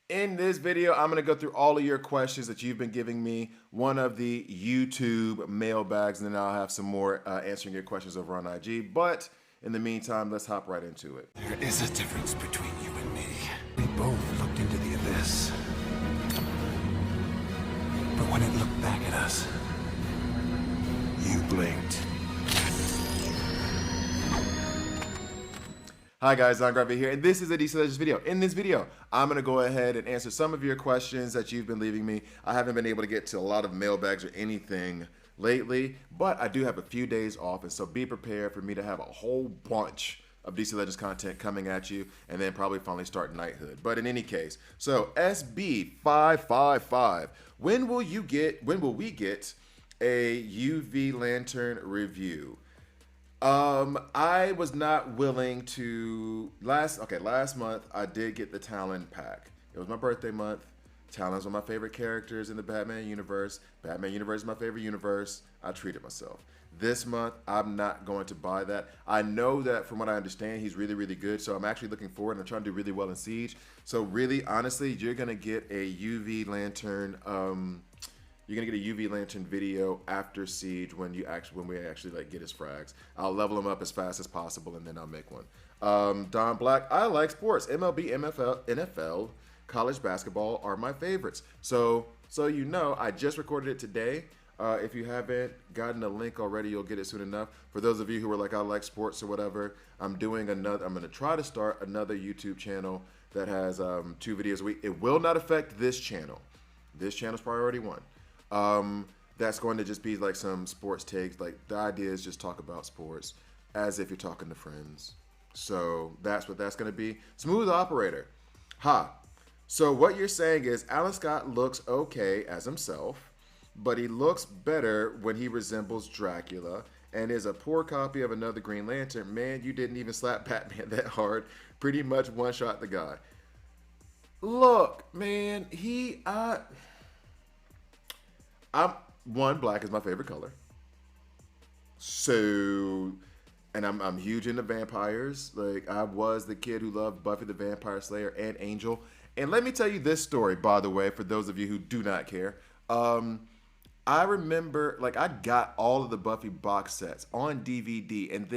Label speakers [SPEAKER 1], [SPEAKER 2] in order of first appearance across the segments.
[SPEAKER 1] In this video, I'm going to go through all of your questions that you've been giving me, one of the YouTube mailbags, and then I'll have some more answering your questions over on IG. But in the meantime, let's hop right into it.
[SPEAKER 2] There is a difference between you and me. We both looked into the abyss. But when it looked back at us, you blinked.
[SPEAKER 1] Hi guys, Gravy here, and this is a DC Legends video. In this video, I'm going to go ahead and answer some of your questions that you've been leaving me. I haven't been able to get to a lot of mailbags or anything lately, but I do have a few days off, and so be prepared for me to have a whole bunch of DC Legends content coming at you, and then probably finally start Knighthood. But in any case, so SB555, when will we get a UV Lantern review? I was not willing to last month I did get the Talon pack. It was my birthday month. Talon's one of my favorite characters in the Batman universe. Batman universe is my favorite universe. I treated myself. This month, I'm not going to buy that. I know that from what I understand, he's really, really good. So I'm actually looking forward, and I'm trying to do really well in Siege. So really, honestly, you're gonna get a UV Lantern. You're gonna get a UV Lantern video after Siege when we actually like get his frags. I'll level him up as fast as possible, and then I'll make one. Don Black, I like sports. MLB, NFL, college basketball are my favorites. So you know, I just recorded it today. If you haven't gotten a link already, you'll get it soon enough. For those of you who are like, I like sports or whatever, I'm gonna try to start another YouTube channel that has 2 videos a week. It will not affect this channel. This channel's priority 1. That's going to just be like some sports takes. Like the idea is just talk about sports as if you're talking to friends. So that's what that's going to be. Smooth operator. So what you're saying is Alan Scott looks okay as himself, but he looks better when he resembles Dracula and is a poor copy of another Green Lantern. Man, you didn't even slap Batman that hard. Pretty much one-shot the guy. Look, man, black is my favorite color. So, and I'm huge into vampires. Like, I was the kid who loved Buffy the Vampire Slayer and Angel. And let me tell you this story, by the way, for those of you who do not care. I remember, like, I got all of the Buffy box sets on DVD, and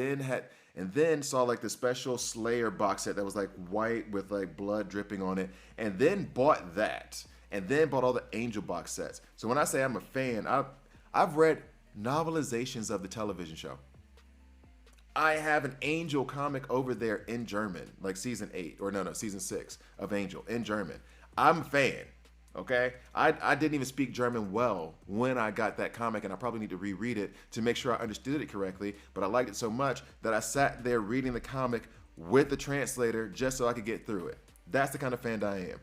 [SPEAKER 1] then saw like the special Slayer box set that was like white with like blood dripping on it, and then bought that. And then bought all the Angel box sets. So when I say I'm a fan, I've read novelizations of the television show. I have an Angel comic over there in German, like season 8, or no, season 6 of Angel in German. I'm a fan, okay? I didn't even speak German well when I got that comic, and I probably need to reread it to make sure I understood it correctly, but I liked it so much that I sat there reading the comic with the translator just so I could get through it. That's the kind of fan I am.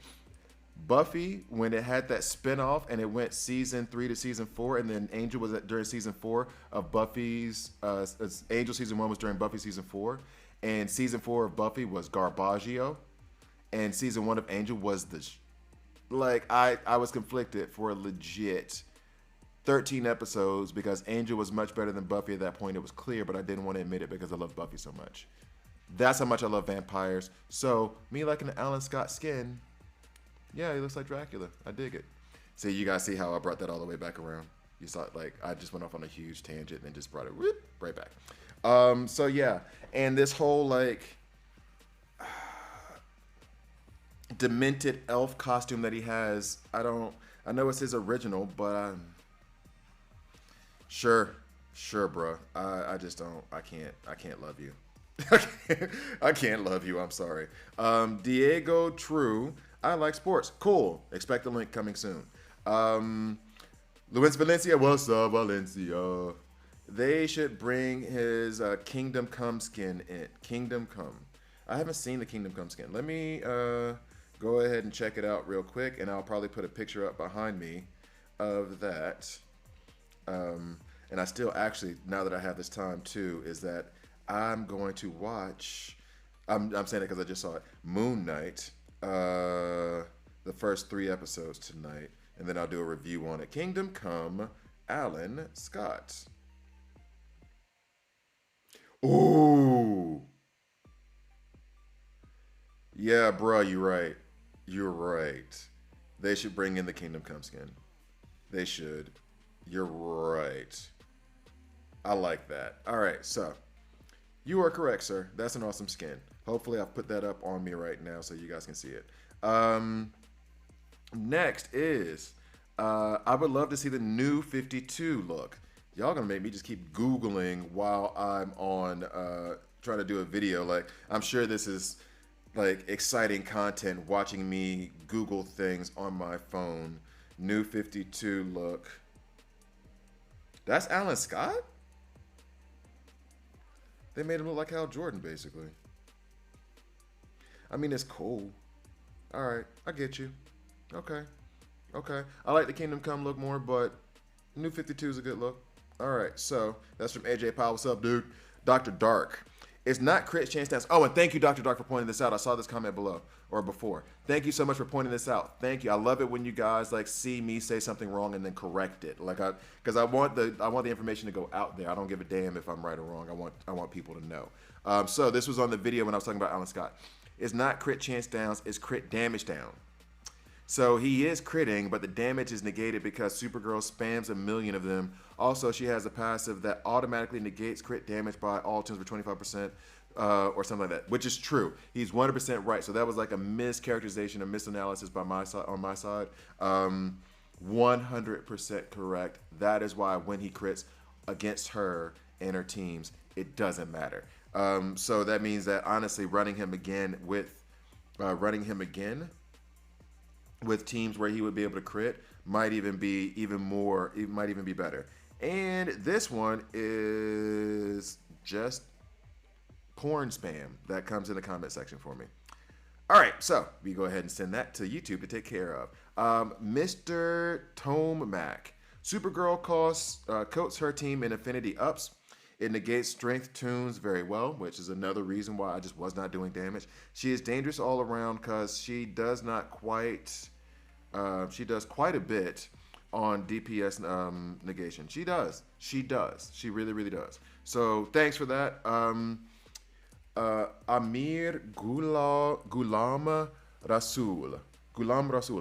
[SPEAKER 1] Buffy, when it had that spinoff and it went season 3 to season 4, and then Angel was during season 4 of Buffy's. Angel season 1 was during Buffy season 4, and season 4 of Buffy was Garbaggio, and season 1 of Angel was I was conflicted for a legit 13 episodes because Angel was much better than Buffy at that point. It was clear, but I didn't want to admit it because I love Buffy so much. That's how much I love vampires. So me liking the Alan Scott skin. Yeah, he looks like Dracula. I dig it. So you guys see how I brought that all the way back around? You saw it, like, I just went off on a huge tangent and then just brought it whoop, right back. So yeah, and this whole like demented elf costume that he has, I know it's his original, but sure, bro. I just don't. I can't love you. I can't love you. I'm sorry. Diego True. I like sports. Cool. Expect the link coming soon. Luis Valencia. What's up, Valencia? They should bring his Kingdom Come skin in. Kingdom Come. I haven't seen the Kingdom Come skin. Let me go ahead and check it out real quick, and I'll probably put a picture up behind me of that. And I still actually, now that I have this time too, is that I'm going to watch. I'm saying it because I just saw it. Moon Knight. The first 3 episodes tonight, and then I'll do a review on it. Kingdom Come, Alan Scott. Ooh. Yeah, bro, you're right. You're right. They should bring in the Kingdom Come skin. They should. You're right. I like that. All right, so you are correct, sir. That's an awesome skin. Hopefully, I've put that up on me right now so you guys can see it. Next is I would love to see the new 52 look. Y'all gonna make me just keep Googling while I'm on trying to do a video. Like, I'm sure this is like exciting content watching me Google things on my phone. New 52 look. That's Alan Scott? They made him look like Hal Jordan, basically. I mean, it's cool. All right, I get you. Okay. I like the Kingdom Come look more, but New 52 is a good look. All right, so that's from AJ Powell. What's up, dude? Dr. Dark. It's not crit chance dance. Oh, and thank you, Dr. Dark, for pointing this out. I saw this comment below or before. Thank you so much for pointing this out. Thank you. I love it when you guys like see me say something wrong and then correct it. Like because I want the information to go out there. I don't give a damn if I'm right or wrong. I want people to know. So this was on the video when I was talking about Alan Scott. It's not crit chance downs. It's crit damage down. So he is critting, but the damage is negated because Supergirl spams 1,000,000 of them. Also, she has a passive that automatically negates crit damage by all tunes for 25%, or something like that, which is true. He's 100% right. So that was like a mischaracterization, a misanalysis by my side. On my side, 100% correct. That is why when he crits against her and her teams, it doesn't matter. So that means that honestly, running him again with teams where he would be able to crit might even be more. It might even be better. And this one is just porn spam that comes in the comment section for me. All right, so we go ahead and send that to YouTube to take care of. Mr. Tome Mac. Supergirl coats her team in affinity ups. It negates strength tunes very well, which is another reason why I just was not doing damage. She is dangerous all around because she does quite a bit on DPS negation. She does. She really, really does. So thanks for that. Amir Gulam Rasul.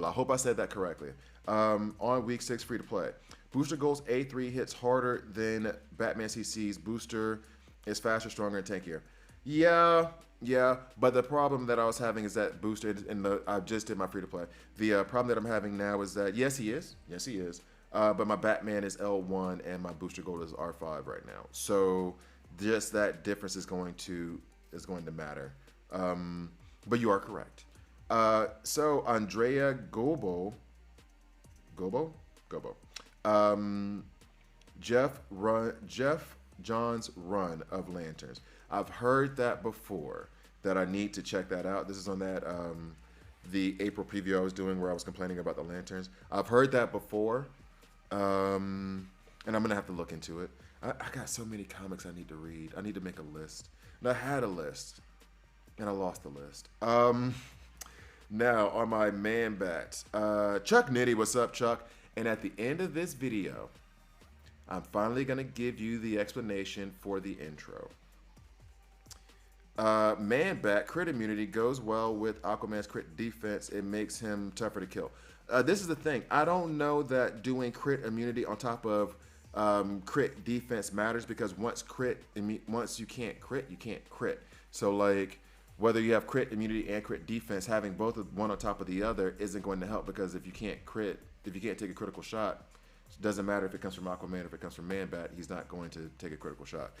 [SPEAKER 1] I hope I said that correctly. On week 6, free to play. Booster Gold's A3 hits harder than Batman CC's. Booster is faster, stronger, and tankier. Yeah, but the problem that I was having is that Booster, I just did my free to play. The problem that I'm having now is that, yes, he is. But my Batman is L1 and my Booster Gold is R5 right now. So just that difference is going to matter. But you are correct. So Andrea Gobo. Jeff John's run of Lanterns. I've heard that before, that I need to check that out. This is on that the April preview I was doing where I was complaining about the Lanterns. I've heard that before, and I'm going to have to look into it. I got so many comics I need to read. I need to make a list. And I had a list, and I lost the list. Now, on my man bats, Chuck Nitty, what's up, Chuck? And at the end of this video, I'm finally going to give you the explanation for the intro. Man bat crit immunity goes well with Aquaman's crit defense. It makes him tougher to kill. This is the thing. I don't know that doing crit immunity on top of crit defense matters, because once you can't crit, you can't crit. So like whether you have crit immunity and crit defense, having both of one on top of the other isn't going to help, because if you can't take a critical shot, it doesn't matter if it comes from Aquaman or if it comes from Man Bat, he's not going to take a critical shot.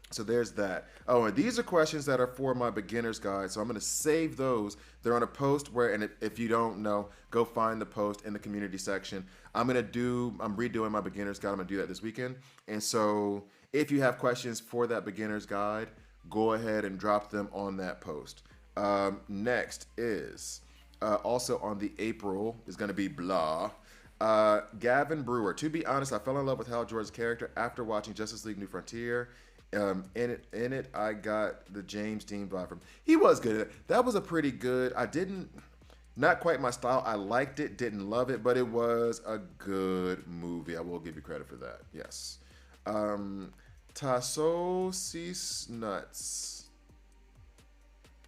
[SPEAKER 1] So there's that. Oh, and these are questions that are for my beginner's guide, so I'm going to save those. They're on a post and if you don't know, go find the post in the community section. I'm redoing my beginner's guide. I'm going to do that this weekend. And so if you have questions for that beginner's guide, go ahead and drop them on that post. Next is also on the April is going to be blah. Gavin Brewer. To be honest, I fell in love with Hal Jordan's character after watching Justice League New Frontier. In it, I got the James Dean vibe from. He was good at it. That was a pretty good. Not quite my style. I liked it, didn't love it, but it was a good movie. I will give you credit for that. Yes. Tassosis Nuts.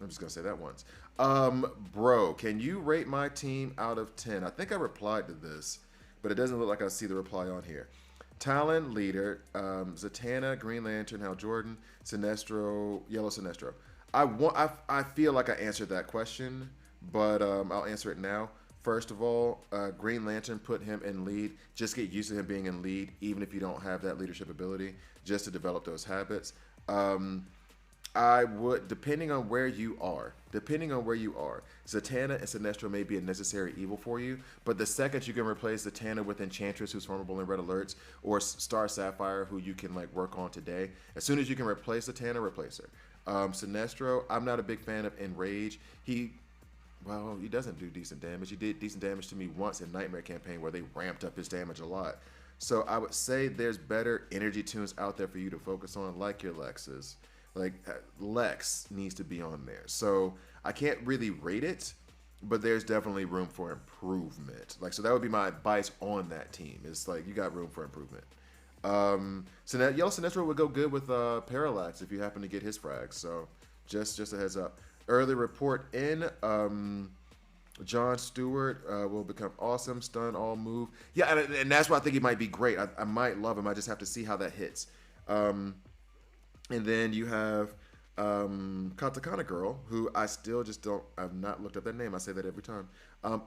[SPEAKER 1] I'm just gonna say that once. Bro, can you rate my team out of 10? I think I replied to this, but it doesn't look like I see the reply on here. Talon leader, Zatanna, Green Lantern, Hal Jordan, Sinestro, Yellow Sinestro. I feel like I answered that question, but I'll answer it now. First of all, Green Lantern, put him in lead. Just get used to him being in lead, even if you don't have that leadership ability, just to develop those habits. I would, depending on where you are, Zatanna and Sinestro may be a necessary evil for you, but the second you can replace Zatanna with Enchantress, who's formable in Red Alerts, or Star Sapphire, who you can like work on today, as soon as you can replace Zatanna, replace her. Sinestro, I'm not a big fan of Enrage. He doesn't do decent damage. He did decent damage to me once in Nightmare Campaign where they ramped up his damage a lot. So I would say there's better energy tunes out there for you to focus on, like your Lexes. Like Lex needs to be on there. So I can't really rate it, but there's definitely room for improvement. Like, so that would be my advice on that team. It's like you got room for improvement. So that Yellow Sinestro would go good with Parallax if you happen to get his frags. So just a heads up. Early report in. John Stewart will become awesome. Stun all move. Yeah, and that's why I think he might be great. I might love him. I just have to see how that hits. And then you have Katakana Girl, who I still just don't. I've not looked up their name. I say that every time.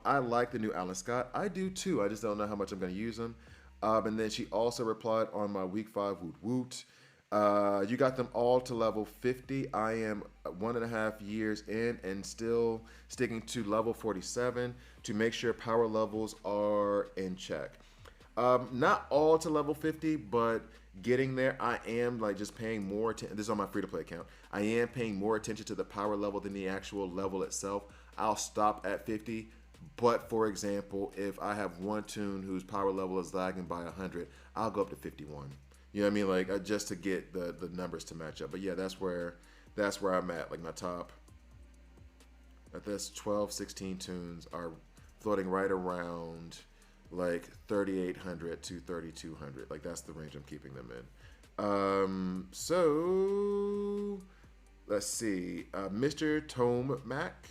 [SPEAKER 1] I like the new Alan Scott. I do too. I just don't know how much I'm going to use them. And then she also replied on my week 5 woot woot. You got them all to level 50. I am 1.5 years in and still sticking to level 47 to make sure power levels are in check. Not all to level 50, but getting there. I am like just paying more attention. This is on my free-to-play account. I am paying more attention to the power level than the actual level itself. I'll stop at 50. But for example, if I have one toon whose power level is lagging by 100, I'll go up to 51. You know what I mean? Like just to get the numbers to match up. But yeah, that's where I'm at. Like my top, at this 12, 16 toons are floating right around like 3,800 to 3,200. Like that's the range I'm keeping them in. So let's see. Mr. Tome Mac.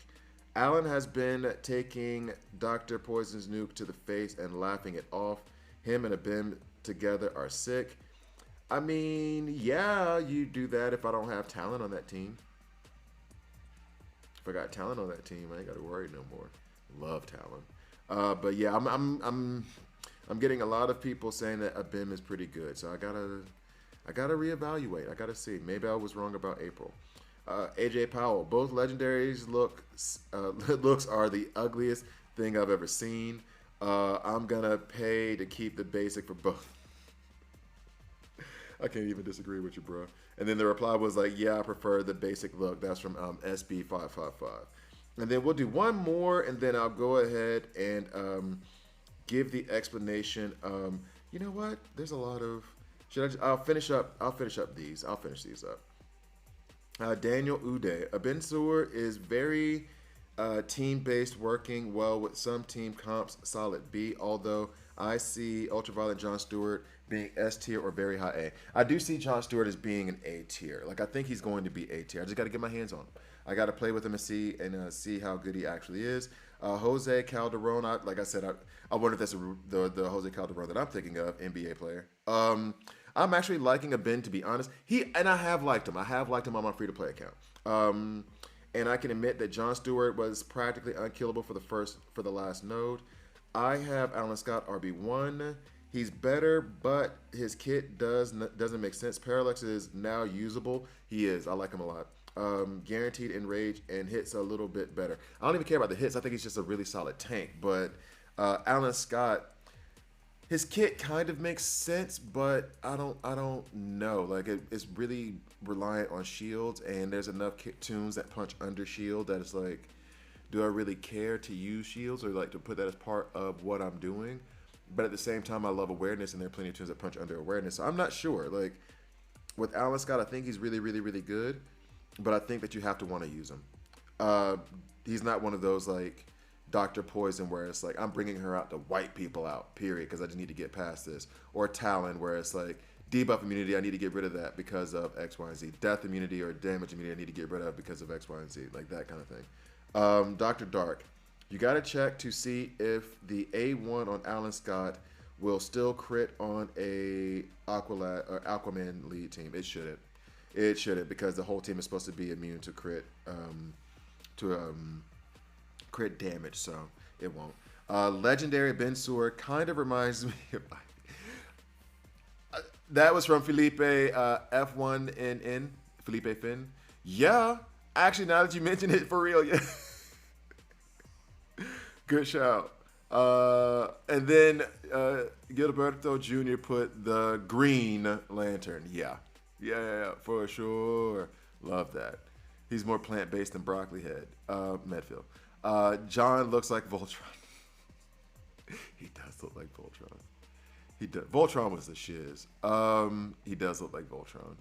[SPEAKER 1] Alan has been taking Dr. Poison's nuke to the face and laughing it off. Him and Abim together are sick. I mean, yeah, you do that if I don't have talent on that team. If I got talent on that team, I ain't got to worry no more. Love talent. But yeah, I'm getting a lot of people saying that Abim is pretty good. So I gotta reevaluate. I gotta see. Maybe I was wrong about April. AJ Powell. Both legendaries looks are the ugliest thing I've ever seen. I'm gonna pay to keep the basic for both. I can't even disagree with you, bro. And then the reply was like, yeah, I prefer the basic look. That's from SB555. And then we'll do one more, and then I'll go ahead and give the explanation. You know what? There's a lot of. I'll finish these. I'll finish these up. Daniel Uday. Abensur is very team-based, working well with some team comps. Solid B. Although I see Ultraviolet John Stewart being S tier or very high A. I do see John Stewart as being an A tier. Like I think he's going to be A tier. I just got to get my hands on him. I got to play with him and see how good he actually is. Jose Calderon. Like I said, I wonder if that's the Jose Calderon that I'm thinking of, NBA player. I'm actually liking Ben, to be honest. I have liked him. I have liked him on my free-to-play account. And I can admit that John Stewart was practically unkillable for the last node. I have Alan Scott RB1. He's better, but his kit doesn't make sense. Parallax is now usable. He is. I like him a lot. Guaranteed enrage and hits a little bit better. I don't even care about the hits. I think he's just a really solid tank. But Alan Scott, his kit kind of makes sense, but I don't know. Like it's really reliant on shields, and there's enough kit tunes that punch under shield that it's like, do I really care to use shields or like to put that as part of what I'm doing? But at the same time, I love awareness, and there are plenty of tunes that punch under awareness. So I'm not sure. Like with Alan Scott, I think he's really, really, really good, but I think that you have to want to use him. He's not one of those like Dr. Poison where it's like I'm bringing her out to wipe people out, period, because I just need to get past this. Or Talon where it's like Debuff immunity, I need to get rid of that because of X, Y, and Z. Death immunity or damage immunity, I need to get rid of because of X, Y, and Z. Like that kind of thing. Dr. Dark, you got to check to see if the A1 on Alan Scott will still crit on a Aquaman lead team. It shouldn't. It shouldn't, because the whole team is supposed to be immune to crit crit damage, so it won't. Legendary Ben Sur kind of reminds me of... that was from Felipe F1NN, Felipe Finn. Yeah, actually, now that you mention it, for real, yeah. Good shout. And then Gilberto Jr. put the Green Lantern. Yeah, for sure. Love that. He's more plant-based than Broccoli Head. Medfield. John looks like Voltron. He does look like Voltron. He does. Voltron was the shiz. He does look like Voltron.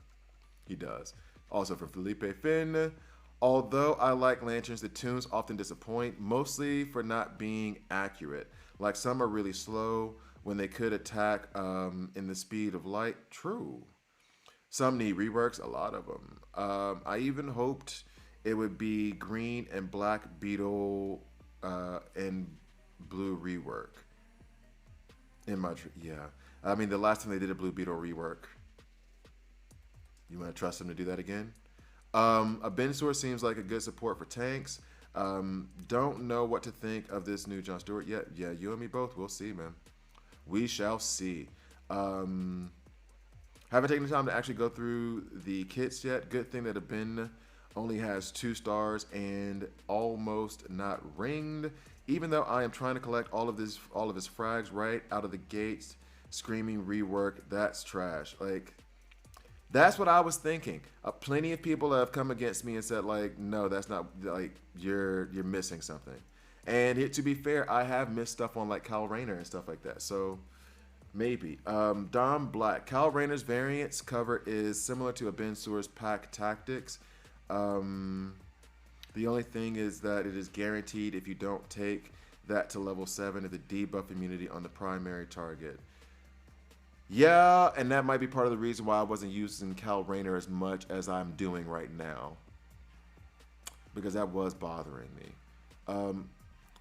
[SPEAKER 1] He does. Also from Felipe Finn. Although I like lanterns, the tunes often disappoint, mostly for not being accurate. Like some are really slow when they could attack in the speed of light. True. Some need reworks, a lot of them. I even hoped it would be green and black beetle and blue rework. Yeah. I mean, the last time they did a blue beetle rework. You want to trust them to do that again? A Bensor seems like a good support for tanks. Don't know what to think of this new John Stewart yet. Yeah, you and me both. We'll see, man. We shall see. Haven't taken the time to actually go through the kits yet. Good thing that a Ben only has 2 stars and almost not ringed. Even though I am trying to collect all of his frags right out of the gates, screaming rework. That's trash. Like, that's what I was thinking. Plenty of people have come against me and said, like, no, that's not, like, you're missing something. And to be fair, I have missed stuff on like Kyle Rayner and stuff like that. So maybe. Dom Black. Kyle Rayner's variants cover is similar to a Ben Sewer's pack tactics. The only thing is that it is guaranteed if you don't take that to level 7 of the debuff immunity on the primary target. Yeah, and that might be part of the reason why I wasn't using Cal Rayner as much as I'm doing right now, because that was bothering me.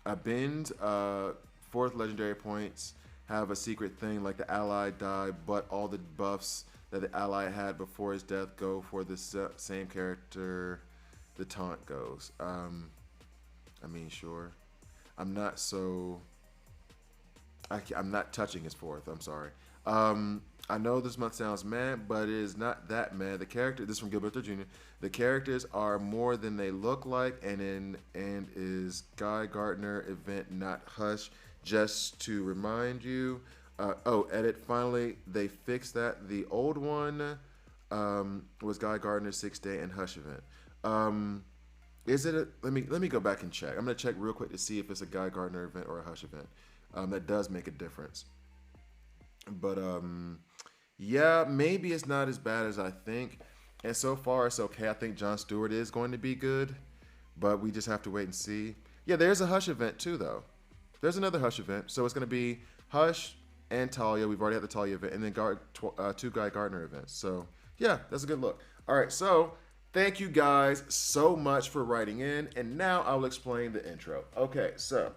[SPEAKER 1] I binned 4th legendary points have a secret thing like the ally die, but all the buffs that the ally had before his death go for the same character the taunt goes. I mean, sure. I'm not touching his 4th. I'm sorry. I know this month sounds mad, but it is not that mad. This is from Gilberto Jr. The characters are more than they look like, and is Guy Gardner event not Hush? Just to remind you. Edit. Finally, they fixed that. The old one was Guy Gardner's 6-day and Hush event. Is it? Let me go back and check. I'm gonna check real quick to see if it's a Guy Gardner event or a Hush event. That does make a difference. But yeah, maybe it's not as bad as I think. And so far, it's okay. I think John Stewart is going to be good, but we just have to wait and see. Yeah, there's a Hush event too, though. There's another Hush event, so it's going to be Hush and Talia. We've already had the Talia event, and then 2 Guy Gardner events. So yeah, that's a good look. All right, so thank you guys so much for writing in, and now I'll explain the intro. Okay, so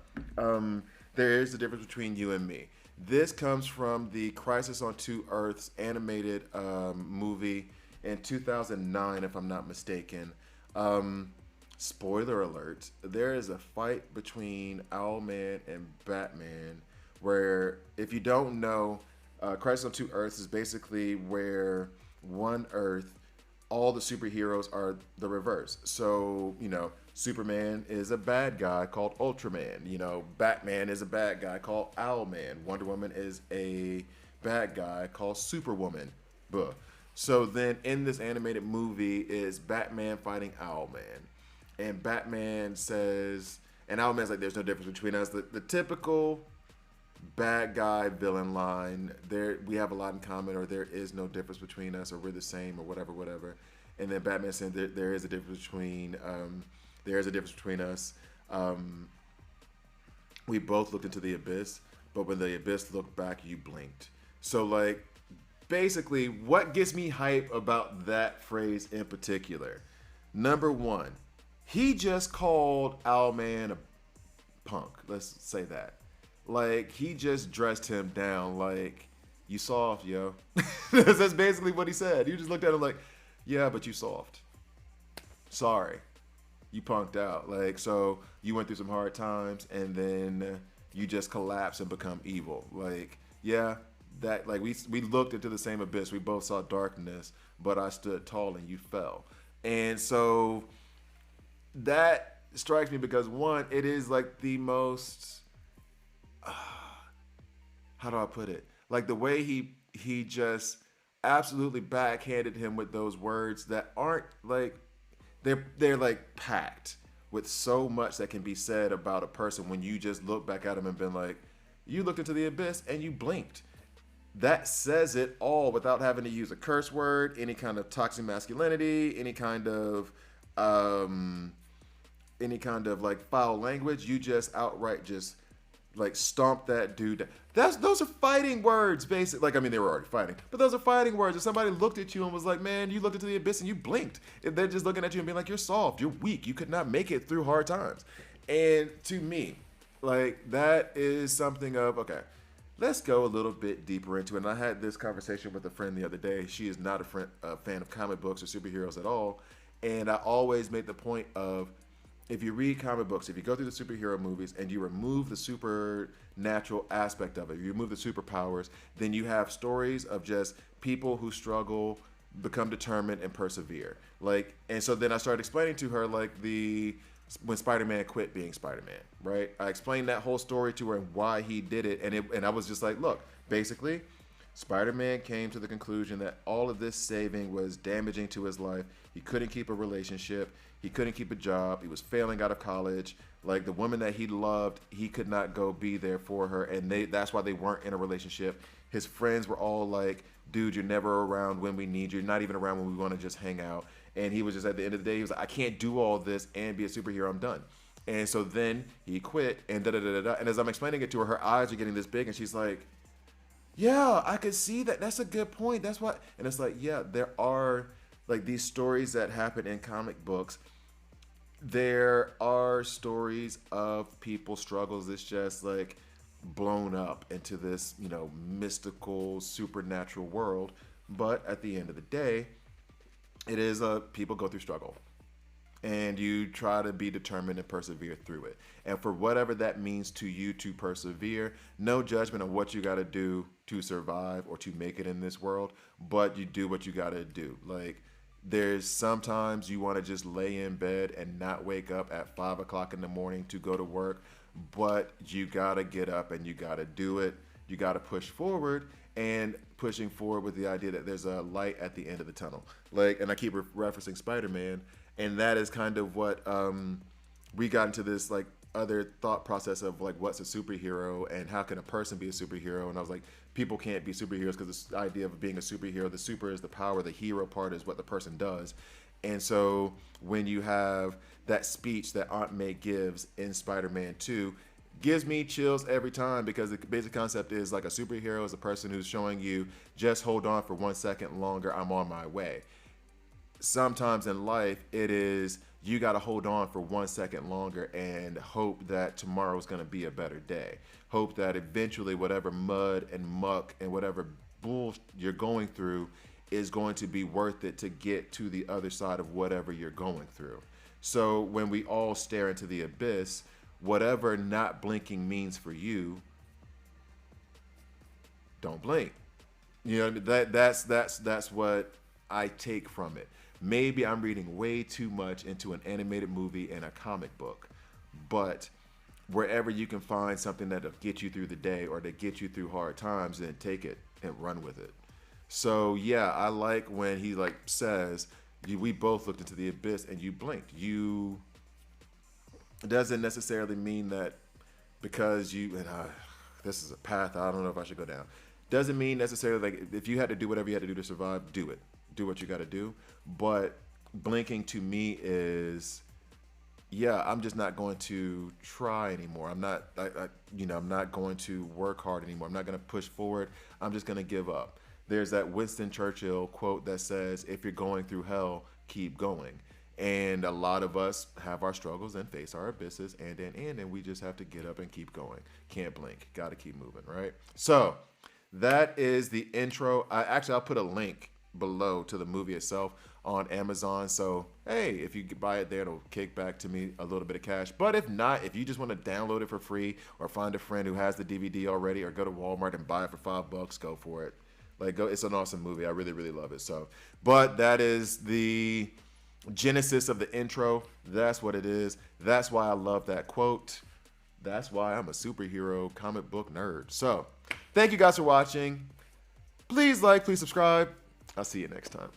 [SPEAKER 1] there is the difference between you and me. This comes from the Crisis on 2 Earths animated movie in 2009, if I'm not mistaken. Spoiler alert, there is a fight between Owlman and Batman where, if you don't know, Crisis on 2 Earths is basically where one Earth, all the superheroes are the reverse. So, Superman is a bad guy called Ultraman. Batman is a bad guy called Owlman. Wonder Woman is a bad guy called Superwoman. Buh. So then in this animated movie is Batman fighting Owlman. And Batman says, and Owlman's like, there's no difference between us. The typical bad guy villain line, we have a lot in common, or there is no difference between us, or we're the same, or whatever. And then Batman said there is a difference between us. We both looked into the abyss, but when the abyss looked back, you blinked. So like, basically, what gets me hype about that phrase in particular? Number one, he just called Owlman a punk. Let's say that. Like, he just dressed him down like, you soft, yo. That's basically what he said. You just looked at him like, yeah, but you soft. Sorry. You punked out. Like, so you went through some hard times and then you just collapse and become evil. Like, yeah, that, like, we looked into the same abyss. We both saw darkness, but I stood tall and you fell. And so that strikes me because, one, it is like the most, how do I put it? Like, the way he just absolutely backhanded him with those words that aren't like, they're like packed with so much that can be said about a person when you just look back at him and been like, you looked into the abyss and you blinked. That says it all without having to use a curse word, any kind of toxic masculinity, any kind of like foul language. You just outright just like stomp that dude. Those are fighting words, basically. Like, I mean, they were already fighting, but those are fighting words. If somebody looked at you and was like, man, you looked into the abyss and you blinked, if they're just looking at you and being like, you're soft, you're weak, you could not make it through hard times. And to me, like, that is something of, okay, let's go a little bit deeper into it. And I had this conversation with a friend the other day. She is not a fan of comic books or superheroes at all. And I always make the point of, if you read comic books, if you go through the superhero movies and you remove the supernatural aspect of it, you remove the superpowers, then you have stories of just people who struggle, become determined, and persevere. Like, and so then I started explaining to her, like, when Spider-Man quit being Spider-Man, right? I explained that whole story to her and why he did it, and I was just like, look, basically, Spider-Man came to the conclusion that all of this saving was damaging to his life. He couldn't keep a relationship. He couldn't keep a job. He was failing out of college. Like, the woman that he loved, he could not go be there for her, and that's why they weren't in a relationship. His friends were all like, dude, you're never around when we need you. You're not even around when we want to just hang out. And he was just, at the end of the day, he was like, I can't do all this and be a superhero. I'm done. And so then he quit, and da-da-da-da-da. And as I'm explaining it to her, her eyes are getting this big, and she's like, yeah, I could see that. That's a good point. That's what. And it's like, yeah, there are like these stories that happen in comic books. There are stories of people's struggles that's just like blown up into this, mystical, supernatural world. But at the end of the day, it is people go through struggle. And you try to be determined and persevere through it. And for whatever that means to you to persevere, no judgment on what you got to do to survive or to make it in this world, but you do what you got to do. Like, there's sometimes you want to just lay in bed and not wake up at 5 o'clock in the morning to go to work, but you got to get up and you got to do it. You got to push forward, and pushing forward with the idea that there's a light at the end of the tunnel. Like, and I keep referencing Spider-Man. And that is kind of what we got into this like other thought process of like, what's a superhero and how can a person be a superhero? And I was like, people can't be superheroes because this idea of being a superhero, the super is the power, the hero part is what the person does. And so when you have that speech that Aunt May gives in Spider-Man 2, gives me chills every time, because the basic concept is like a superhero is a person who's showing you, just hold on for 1 second longer, I'm on my way. Sometimes in life, it is you got to hold on for 1 second longer and hope that tomorrow is going to be a better day. Hope that eventually whatever mud and muck and whatever bull you're going through is going to be worth it to get to the other side of whatever you're going through. So when we all stare into the abyss, whatever not blinking means for you, don't blink. That's what I take from it. Maybe I'm reading way too much into an animated movie and a comic book, but wherever you can find something that'll get you through the day or to get you through hard times, then take it and run with it. So yeah, I like when he like says, we both looked into the abyss and you blinked. It doesn't necessarily mean that because this is a path I don't know if I should go down. Doesn't mean necessarily like if you had to do whatever you had to do to survive, do it. Do what you got to do. But blinking to me is, yeah, I'm just not going to try anymore. I'm not going to work hard anymore. I'm not going to push forward. I'm just going to give up. there's that Winston Churchill quote that says, if you're going through hell, keep going. And a lot of us have our struggles and face our abysses, and we just have to get up and keep going. Can't blink. Got to keep moving, right? So that is the intro. I'll put a link below to the movie itself on Amazon. So, hey, if you buy it there, it'll kick back to me a little bit of cash. But if not, if you just want to download it for free or find a friend who has the DVD already or go to Walmart and buy it for $5, go for it. Like, go. It's an awesome movie. I really, really love it. So, but that is the genesis of the intro. That's what it is. That's why I love that quote. That's why I'm a superhero comic book nerd. So, thank you guys for watching. Please like, please subscribe. I'll see you next time.